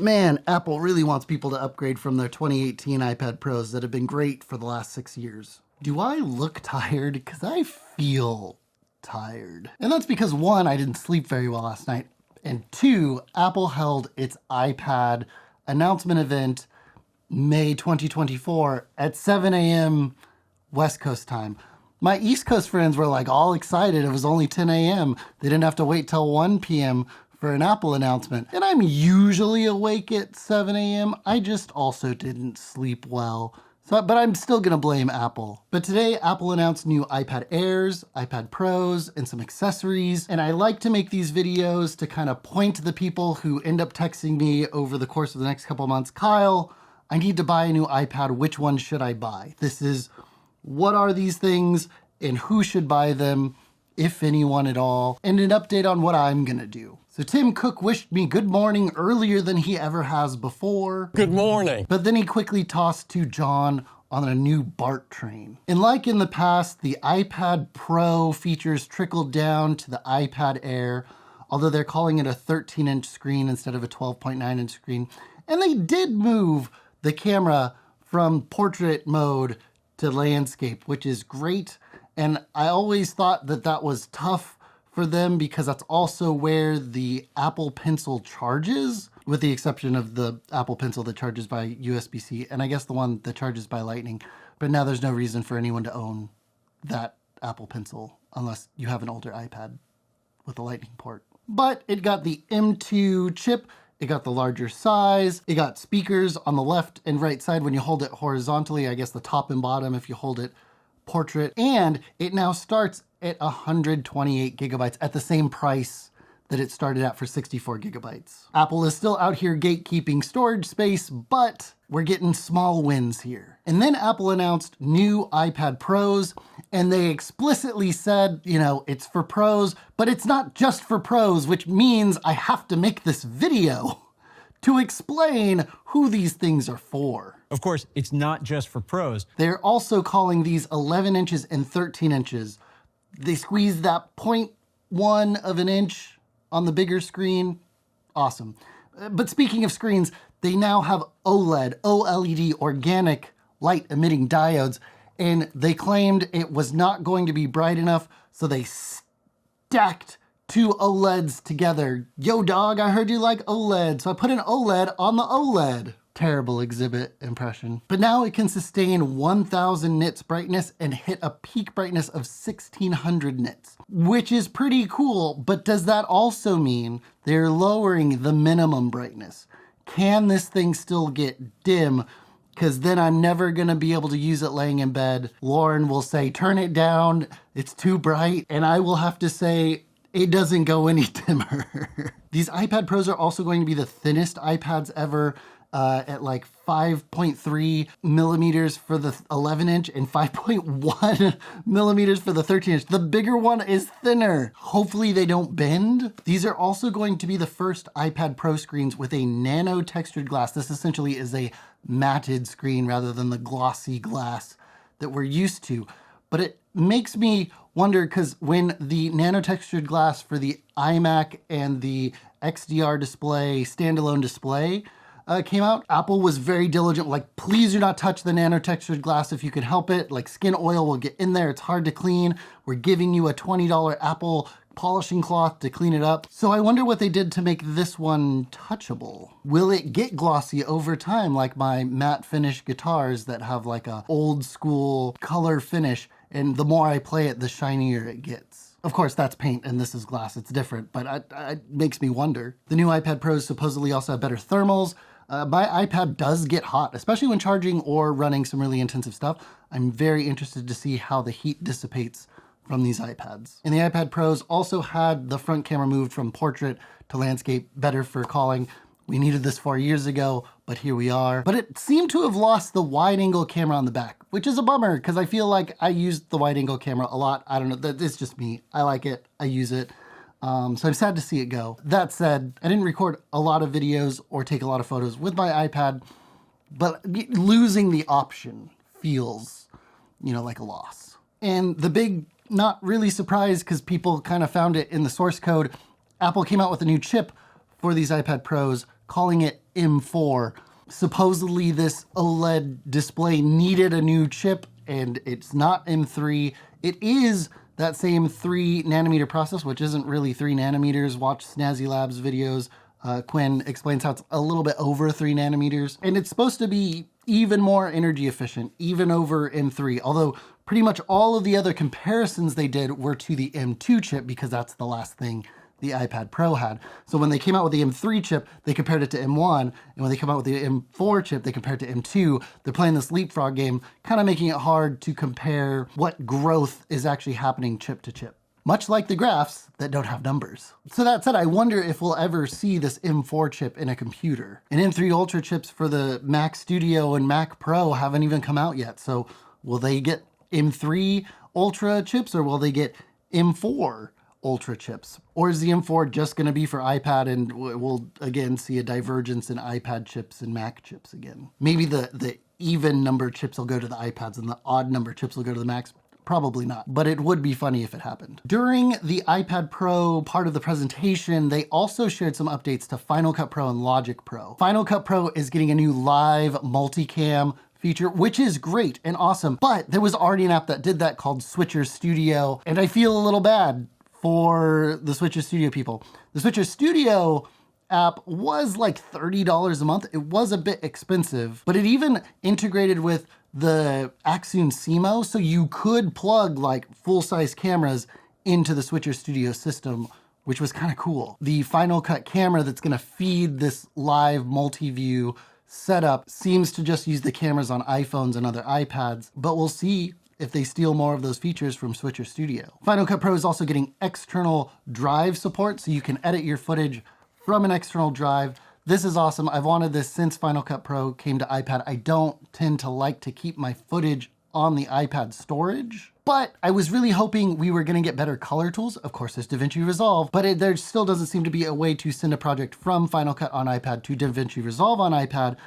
Man, Apple really wants people to upgrade from their 2018 iPad Pros that have been great for the last 6 years. Do I look tired? Because I feel tired. And that's because 1, I didn't sleep very well last night, and 2, Apple held its iPad announcement event May 2024 at 7 a.m. West Coast time. My East Coast friends were like all excited. It was only 10 a.m. They didn't have to wait till 1 p.m. for an Apple announcement. And I'm usually awake at 7 a.m. I just also didn't sleep well. But I'm still gonna blame Apple. But today, Apple announced new iPad Airs, iPad Pros, and some accessories. And I like to make these videos to kind of point to the people who end up texting me over the course of the next couple months, Kyle, I need to buy a new iPad. Which one should I buy? This is, what are these things and who should buy them, if anyone at all, and an update on what I'm gonna do. So Tim Cook wished me good morning earlier than he ever has before. Good morning. But then he quickly tossed to John on a new BART train. And like in the past, the iPad Pro features trickled down to the iPad Air, although they're calling it a 13-inch screen instead of a 12.9-inch screen. And they did move the camera from portrait mode to landscape, which is great. And I always thought that that was tough for them because that's also where the Apple Pencil charges, with the exception of the Apple Pencil that charges by USB-C, and I guess the one that charges by Lightning. But now there's no reason for anyone to own that Apple Pencil unless you have an older iPad with a Lightning port. But it got the M2 chip, it got the larger size, it got speakers on the left and right side when you hold it horizontally, I guess the top and bottom if you hold it portrait, and it now starts at 128 gigabytes at the same price that it started at for 64 gigabytes. Apple is still out here gatekeeping storage space, but we're getting small wins here. And then Apple announced new iPad Pros, and they explicitly said, you know, it's for pros, but it's not just for pros, which means I have to make this video to explain who these things are for. Of course, it's not just for pros. They're also calling these 11 inches and 13 inches. They squeezed that 0.1 of an inch on the bigger screen. Awesome. But speaking of screens, they now have OLED, organic light emitting diodes, and they claimed it was not going to be bright enough, so they stacked 2 OLEDs together. Yo dog, I heard you like OLED, so I put an OLED on the OLED. Terrible exhibit impression. But now it can sustain 1000 nits brightness and hit a peak brightness of 1600 nits, which is pretty cool. But does that also mean they're lowering the minimum brightness? Can this thing still get dim? Because then I'm never gonna be able to use it laying in bed. Lauren will say, turn it down, it's too bright. And I will have to say, it doesn't go any dimmer. These iPad Pros are also going to be the thinnest iPads ever, at like 5.3 millimeters for the 11 inch and 5.1 millimeters for the 13 inch. The bigger one is thinner. Hopefully they don't bend. These are also going to be the first iPad Pro screens with a nano textured glass. This essentially is a matted screen rather than the glossy glass that we're used to. But it makes me wonder, because when the nano textured glass for the iMac and the XDR display, standalone display, came out, Apple was very diligent, like, please do not touch the nano textured glass if you can help it. Like, skin oil will get in there, it's hard to clean. We're giving you a $20 Apple polishing cloth to clean it up. So I wonder what they did to make this one touchable. Will it get glossy over time, like my matte finish guitars that have like a old school color finish, and the more I play it, the shinier it gets? Of course, that's paint and this is glass, it's different, but it makes me wonder. The new iPad Pros supposedly also have better thermals. My iPad does get hot, especially when charging or running some really intensive stuff. I'm very interested to see how the heat dissipates from these iPads. And the iPad Pros also had the front camera moved from portrait to landscape, better for calling. We needed this 4 years ago, but here we are. But it seemed to have lost the wide angle camera on the back, which is a bummer because I feel like I used the wide angle camera a lot. I don't know, it's just me. I like it, I use it. So I'm sad to see it go. That said, I didn't record a lot of videos or take a lot of photos with my iPad, but losing the option feels, you know, like a loss. And the big, not really surprised because people kind of found it in the source code, Apple came out with a new chip for these iPad Pros calling it M4. Supposedly this OLED display needed a new chip, and it's not M3. It is that same 3 nanometer process, which isn't really 3 nanometers. Watch Snazzy Labs videos. Quinn explains how it's a little bit over 3 nanometers. And it's supposed to be even more energy efficient, even over M3. Although pretty much all of the other comparisons they did were to the M2 chip, because that's the last thing the iPad Pro had. So when they came out with the M3 chip, they compared it to M1. And when they come out with the M4 chip, they compared it to M2. They're playing this leapfrog game, kind of making it hard to compare what growth is actually happening chip to chip. Much like the graphs that don't have numbers. So that said, I wonder if we'll ever see this M4 chip in a computer. And M3 Ultra chips for the Mac Studio and Mac Pro haven't even come out yet. So will they get M3 Ultra chips, or will they get M4 Ultra chips? Or is the M4 just going to be for iPad, and we'll again see a divergence in iPad chips and Mac chips again? Maybe the even number chips will go to the iPads and the odd number chips will go to the Macs. Probably not, but it would be funny if it happened. During the iPad Pro part of the presentation, they also shared some updates to Final Cut Pro and Logic Pro. Final Cut Pro is getting a new live multicam feature, which is great and awesome, but there was already an app that did that called Switcher Studio, and I feel a little bad for the Switcher Studio people. The Switcher Studio app was like $30 a month. It was a bit expensive, but it even integrated with the Axum CMO, so you could plug like full-size cameras into the Switcher Studio system, which was kind of cool. The Final Cut camera that's going to feed this live multi-view setup seems to just use the cameras on iPhones and other iPads, but we'll see if they steal more of those features from Switcher Studio. Final Cut Pro is also getting external drive support, so you can edit your footage from an external drive. This is awesome. I've wanted this since Final Cut Pro came to iPad. I don't tend to like to keep my footage on the iPad storage, but I was really hoping we were going to get better color tools. Of course, there's DaVinci Resolve, but there still doesn't seem to be a way to send a project from Final Cut on iPad to DaVinci Resolve on iPad.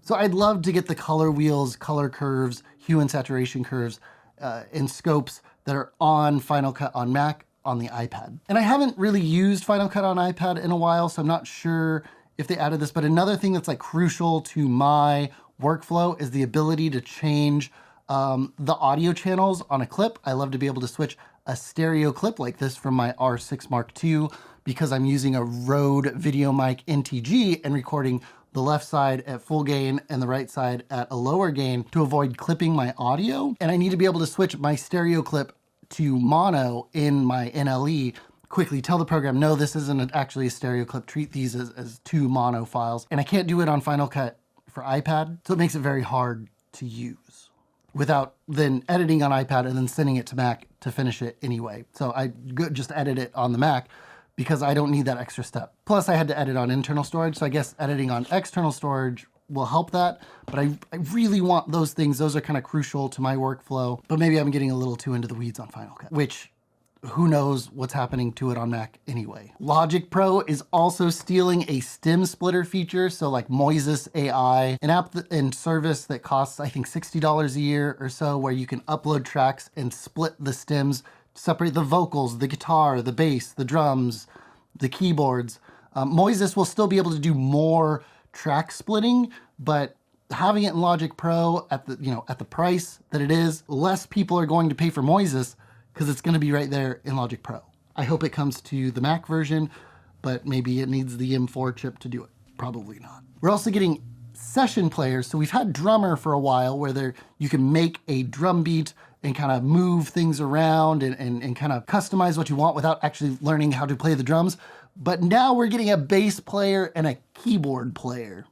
So I'd love to get the color wheels, color curves, hue and saturation curves, and scopes that are on Final Cut on Mac on the iPad. And I haven't really used Final Cut on iPad in a while, so I'm not sure if they added this, but another thing that's like crucial to my workflow is the ability to change the audio channels on a clip. I love to be able to switch a stereo clip like this from my R6 Mark II because I'm using a Rode Video Mic NTG and recording the left side at full gain and the right side at a lower gain to avoid clipping my audio. And I need to be able to switch my stereo clip to mono in my NLE, quickly tell the program, no, this isn't actually a stereo clip, treat these as 2 mono files. And I can't do it on Final Cut for iPad, so it makes it very hard to use without then editing on iPad and then sending it to Mac to finish it anyway. So I just edit it on the Mac because I don't need that extra step. Plus I had to edit on internal storage, so I guess editing on external storage will help that, but I really want those things. Those are kind of crucial to my workflow, but maybe I'm getting a little too into the weeds on Final Cut, which who knows what's happening to it on Mac anyway. Logic Pro is also stealing a stem splitter feature, so like Moises AI, an app and service that costs, I think, $60 a year or so, where you can upload tracks and split the stems, separate the vocals, the guitar, the bass, the drums, the keyboards. Moises will still be able to do more track splitting, but having it in Logic Pro at the price that it is, less people are going to pay for Moises because it's going to be right there in Logic Pro. I hope it comes to the Mac version, but maybe it needs the M4 chip to do it. Probably not. We're also getting session players. So we've had Drummer for a while where you can make a drum beat and kind of move things around and kind of customize what you want without actually learning how to play the drums. But now we're getting a bass player and a keyboard player.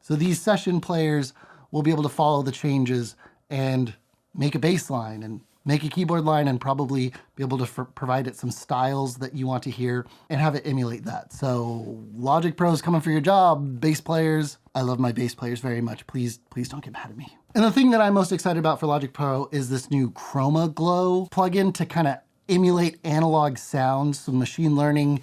So these session players will be able to follow the changes and make a bass line and make a keyboard line and probably be able to provide it some styles that you want to hear and have it emulate that. So Logic Pro is coming for your job, bass players. I love my bass players very much. Please don't get mad at me. And the thing that I'm most excited about for Logic Pro is this new Chroma Glow plugin to kind of emulate analog sounds. Some machine learning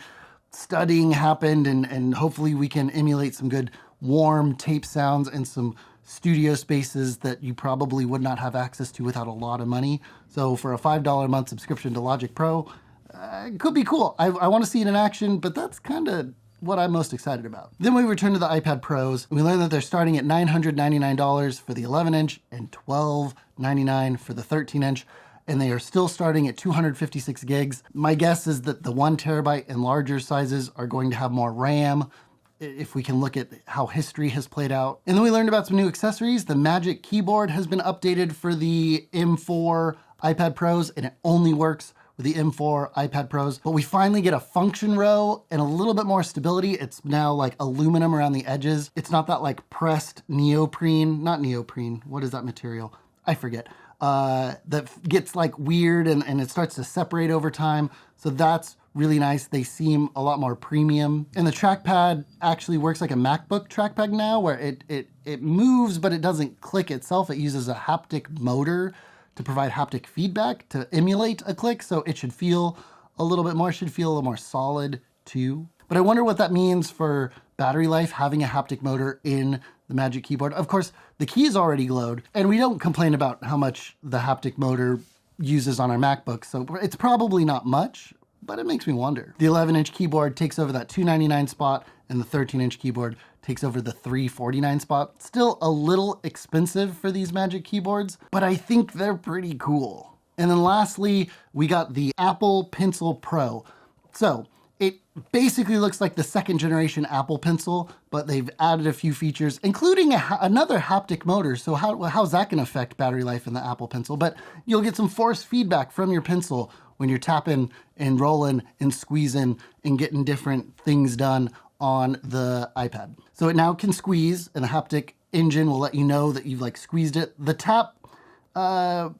studying happened and hopefully we can emulate some good warm tape sounds and some studio spaces that you probably would not have access to without a lot of money. So for a $5 a month subscription to Logic Pro, it could be cool. I want to see it in action, but that's kind of what I'm most excited about. Then we return to the iPad Pros. We learn that they're starting at $999 for the 11-inch and $1,299 for the 13-inch. And they are still starting at 256 gigs. My guess is that the 1 terabyte and larger sizes are going to have more RAM, if we can look at how history has played out. And then we learned about some new accessories. The Magic Keyboard has been updated for the M4 iPad Pros, and it only works with the M4 iPad Pros. But we finally get a function row and a little bit more stability. It's now like aluminum around the edges. It's not that like pressed neoprene, not neoprene, what is that material? I forget. That gets like weird and it starts to separate over time. So that's really nice. They seem a lot more premium. And the trackpad actually works like a MacBook trackpad now, where it moves, but it doesn't click itself. It uses a haptic motor to provide haptic feedback to emulate a click. So it should feel a little bit more, should feel a little more solid too. But I wonder what that means for battery life, having a haptic motor in the Magic Keyboard. Of course, the key is already glowed, and we don't complain about how much the haptic motor uses on our MacBook, so it's probably not much, but it makes me wonder. The 11-inch keyboard takes over that $299 spot, and the 13-inch keyboard takes over the $349 spot. Still a little expensive for these Magic Keyboards, but I think they're pretty cool. And then lastly, we got the Apple Pencil Pro. So it basically looks like the second generation Apple Pencil, but they've added a few features, including another haptic motor. So how's that going to affect battery life in the Apple Pencil? But you'll get some force feedback from your pencil when you're tapping and rolling and squeezing and getting different things done on the iPad. So it now can squeeze, and the haptic engine will let you know that you've like squeezed it. The tap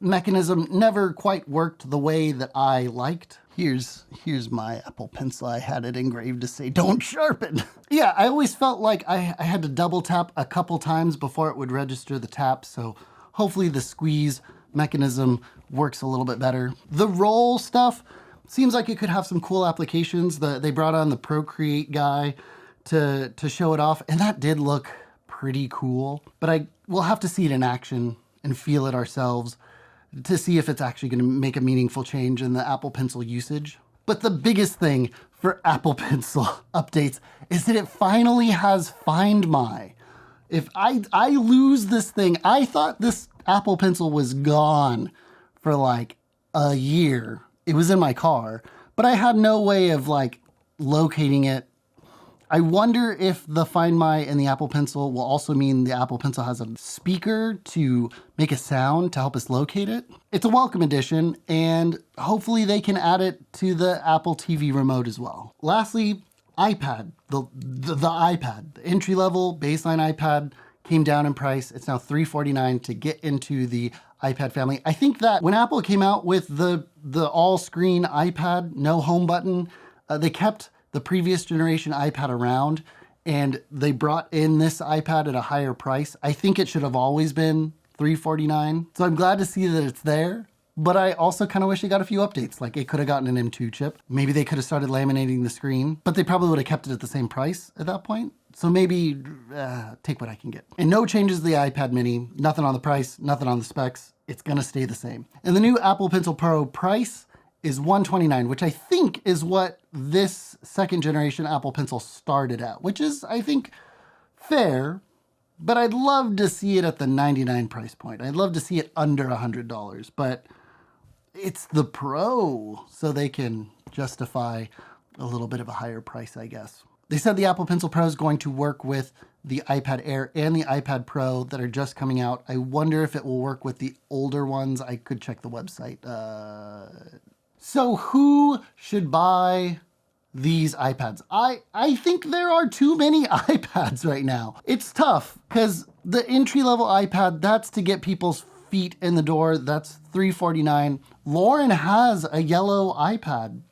mechanism never quite worked the way that I liked. Here's my Apple Pencil. I had it engraved to say, don't sharpen. Yeah, I always felt like I had to double tap a couple times before it would register the tap. So hopefully the squeeze mechanism works a little bit better. The roll stuff seems like it could have some cool applications. They brought on the Procreate guy to show it off, and that did look pretty cool. But we'll have to see it in action and feel it ourselves to see if it's actually going to make a meaningful change in the Apple Pencil usage. But the biggest thing for Apple Pencil updates is that it finally has Find My. If I lose this thing, I thought this Apple Pencil was gone for like a year. It was in my car, but I had no way of like locating it. I wonder if the Find My and the Apple Pencil will also mean the Apple Pencil has a speaker to make a sound to help us locate it. It's a welcome addition, and hopefully they can add it to the Apple TV remote as well. Lastly, iPad. The iPad, the entry-level baseline iPad came down in price. It's now $349 to get into the iPad family. I think that when Apple came out with the all-screen iPad, no home button, they kept the previous generation iPad around, and they brought in this iPad at a higher price. I think it should have always been $349. So I'm glad to see that it's there, but I also kind of wish it got a few updates. Like it could have gotten an M2 chip. Maybe they could have started laminating the screen, but they probably would have kept it at the same price at that point. So maybe take what I can get. And no changes to the iPad mini, nothing on the price, nothing on the specs. It's gonna stay the same. And the new Apple Pencil Pro price is $129, which I think is what this second generation Apple Pencil started at, which is, I think, fair, but I'd love to see it at the $99 price point. I'd love to see it under $100, but it's the Pro, so they can justify a little bit of a higher price, I guess. They said the Apple Pencil Pro is going to work with the iPad Air and the iPad Pro that are just coming out. I wonder if it will work with the older ones. I could check the website. So who should buy these iPads? I think there are too many iPads right now. It's tough because the entry-level iPad, that's to get people's feet in the door. That's $349. Lauren has a yellow iPad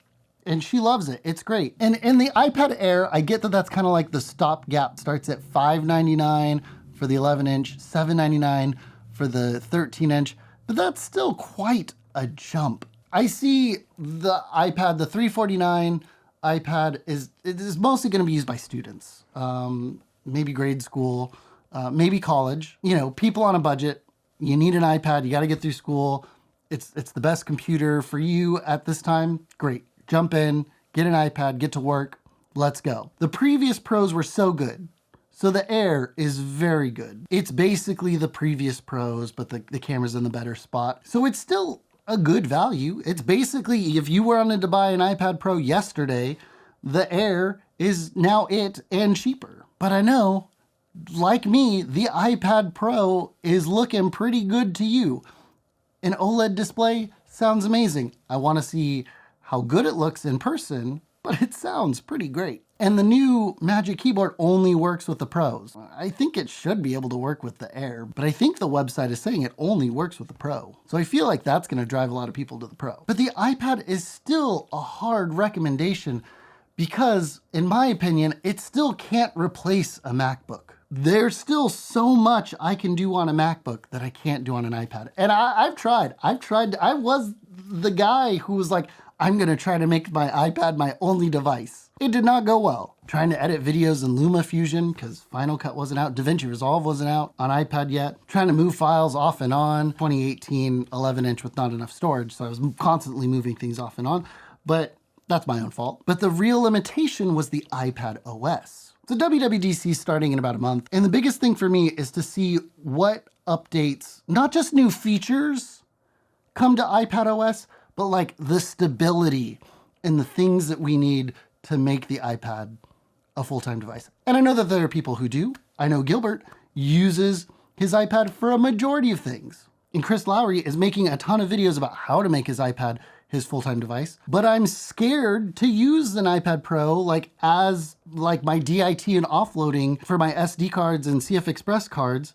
and she loves it. It's great. And in the iPad Air, I get that that's kind of like the stopgap. Starts at $599 for the 11-inch, $799 for the 13-inch, but that's still quite a jump. I see the iPad, the $349 iPad is mostly going to be used by students, maybe grade school, maybe college. You know, people on a budget. You need an iPad. You got to get through school. It's the best computer for you at this time. Great. Jump in, get an iPad, get to work. let's go. The previous Pros were so good. So the Air is very good. It's basically the previous Pros, but the camera's in the better spot. So it's still a good value. It's basically, if you wanted to buy an iPad Pro yesterday, the Air is now it and cheaper. But I know, like me, the iPad Pro is looking pretty good to you. An OLED display sounds amazing. I want to see how good it looks in person, but it sounds pretty great. And the new Magic Keyboard only works with the Pros. I think it should be able to work with the Air, but I think the website is saying it only works with the Pro. So I feel like that's going to drive a lot of people to the Pro. But the iPad is still a hard recommendation because, in my opinion, it still can't replace a MacBook. There's still so much I can do on a MacBook that I can't do on an iPad. And I've tried. I was the guy who was like, I'm going to try to make my iPad my only device. It did not go well. Trying to edit videos in LumaFusion because Final Cut wasn't out. DaVinci Resolve wasn't out on iPad yet. Trying to move files off and on. 2018 11-inch with not enough storage, so I was constantly moving things off and on. But that's my own fault. But the real limitation was the iPad OS. So WWDC is starting in about a month. And the biggest thing for me is to see what updates, not just new features, come to iPad OS, but like the stability and the things that we need to make the iPad a full-time device. And I know that there are people who do. I know Gilbert uses his iPad for a majority of things. And Chris Lowry is making a ton of videos about how to make his iPad his full-time device. But I'm scared to use an iPad Pro as my DIT and offloading for my SD cards and CF Express cards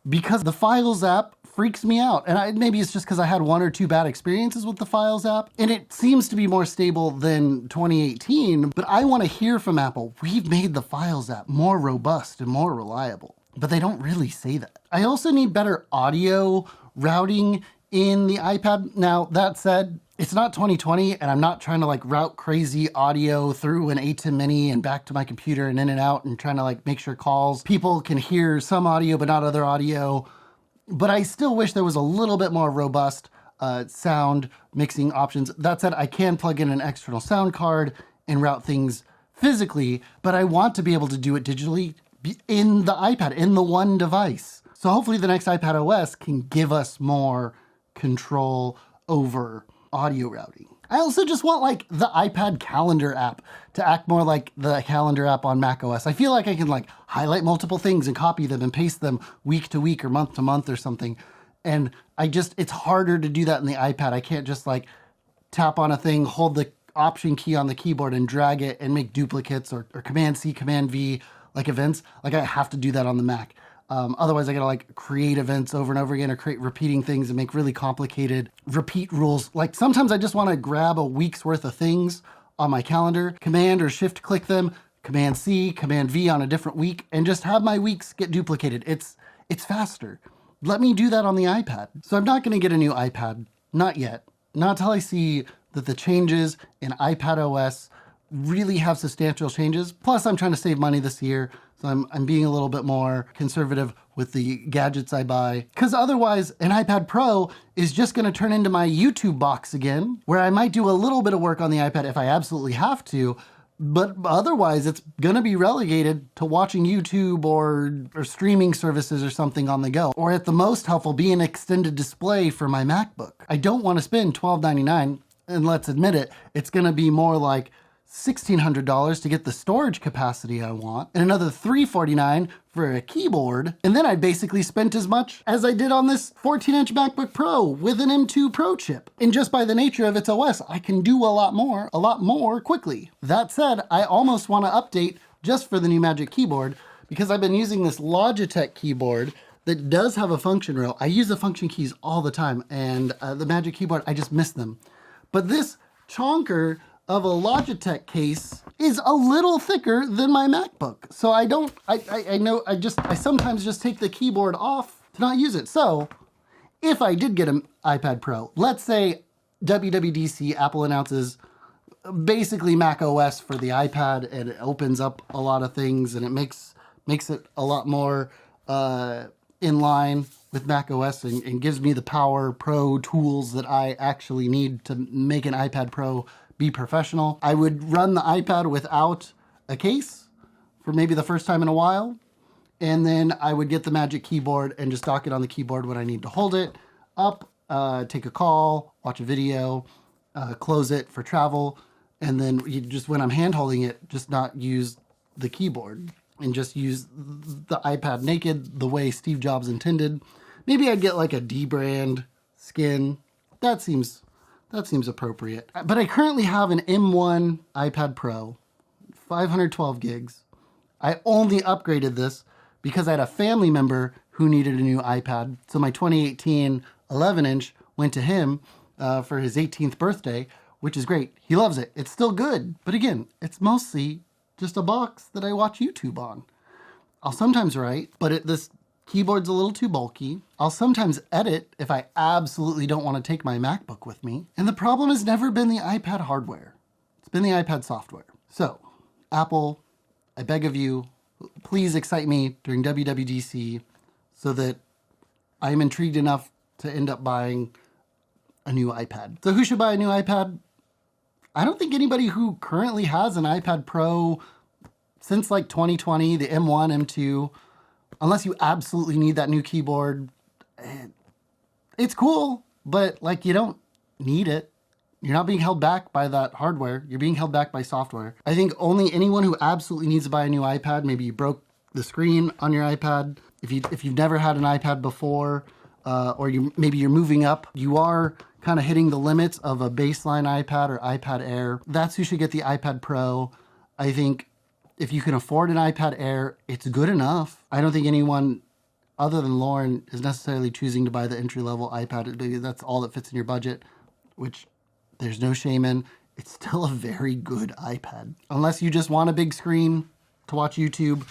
because the Files app freaks me out. And maybe it's just because I had one or two bad experiences with the Files app, and it seems to be more stable than 2018, but I want to hear from Apple. We've made the Files app more robust and more reliable, but they don't really say that. I also need better audio routing in the iPad. Now, that said, it's not 2020, and I'm not trying to route crazy audio through an ATEM Mini and back to my computer and in and out and trying to make sure people can hear some audio but not other audio. But I still wish there was a little bit more robust sound mixing options. That said, I can plug in an external sound card and route things physically, but I want to be able to do it digitally in the iPad, in the one device. So hopefully the next iPad OS can give us more control over audio routing. I also just want the iPad calendar app to act more like the calendar app on macOS. I feel like I can highlight multiple things and copy them and paste them week to week or month to month or something. And it's harder to do that in the iPad. I can't just tap on a thing, hold the Option key on the keyboard and drag it and make duplicates or Command C, Command V events. I have to do that on the Mac. Otherwise, I gotta create events over and over again or create repeating things and make really complicated repeat rules. Sometimes I just want to grab a week's worth of things on my calendar, Command or Shift click them, Command C, Command V on a different week, and just have my weeks get duplicated. It's faster. Let me do that on the iPad. So I'm not going to get a new iPad. Not yet. Not till I see that the changes in iPad OS really have substantial changes. Plus, I'm trying to save money this year, so I'm being a little bit more conservative with the gadgets I buy. Because otherwise, an iPad Pro is just going to turn into my YouTube box again, where I might do a little bit of work on the iPad if I absolutely have to, but otherwise it's going to be relegated to watching YouTube or streaming services or something on the go. Or at the most helpful, be an extended display for my MacBook. I don't want to spend $12.99, and let's admit it, it's going to be more like $1,600 to get the storage capacity I want, and another $349 for a keyboard, and then I basically spent as much as I did on this 14-inch MacBook Pro with an M2 Pro chip. And just by the nature of its OS, I can do a lot more quickly. That said, I almost want to update just for the new Magic Keyboard because I've been using this Logitech keyboard that does have a function rail. I use the function keys all the time, and the Magic Keyboard, I just miss them. But this chonker of a Logitech case is a little thicker than my MacBook. So I sometimes just take the keyboard off to not use it. So if I did get an iPad Pro, let's say WWDC, Apple announces basically Mac OS for the iPad, and it opens up a lot of things and it makes it a lot more in line with Mac OS and gives me the Power Pro tools that I actually need to make an iPad Pro be professional. I would run the iPad without a case for maybe the first time in a while. And then I would get the Magic Keyboard and just dock it on the keyboard when I need to hold it up, take a call, watch a video, close it for travel. And then you just, when I'm hand holding it, just not use the keyboard and just use the iPad naked the way Steve Jobs intended. Maybe I'd get like a D brand skin. That seems appropriate. But I currently have an M1 iPad Pro, 512 gigs. I only upgraded this because I had a family member who needed a new iPad. So my 2018 11-inch went to him for his 18th birthday, which is great. He loves it. It's still good. But again, it's mostly just a box that I watch YouTube on. I'll sometimes write, but this keyboard's a little too bulky. I'll sometimes edit if I absolutely don't want to take my MacBook with me. And the problem has never been the iPad hardware. It's been the iPad software. So, Apple, I beg of you, please excite me during WWDC so that I'm intrigued enough to end up buying a new iPad. So who should buy a new iPad? I don't think anybody who currently has an iPad Pro since like 2020, the M1, M2, unless you absolutely need that new keyboard. It's cool, but like you don't need it. You're not being held back by that hardware. You're being held back by software. I think only anyone who absolutely needs to buy a new iPad, maybe you broke the screen on your iPad, if you've never had an iPad before, or maybe you're moving up, you are kind of hitting the limits of a baseline iPad or iPad Air. That's who should get the iPad Pro. I think if you can afford an iPad Air, it's good enough. I don't think anyone other than Lauren is necessarily choosing to buy the entry-level iPad. Maybe that's all that fits in your budget, which there's no shame in. It's still a very good iPad. Unless you just want a big screen to watch YouTube,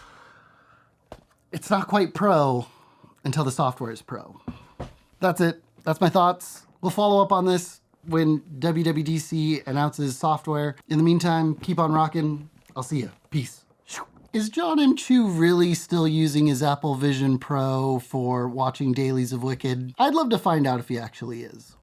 it's not quite pro until the software is pro. That's it. That's my thoughts. We'll follow up on this when WWDC announces software. In the meantime, keep on rocking. I'll see you. Peace. Is John M. Chu really still using his Apple Vision Pro for watching dailies of Wicked? I'd love to find out if he actually is.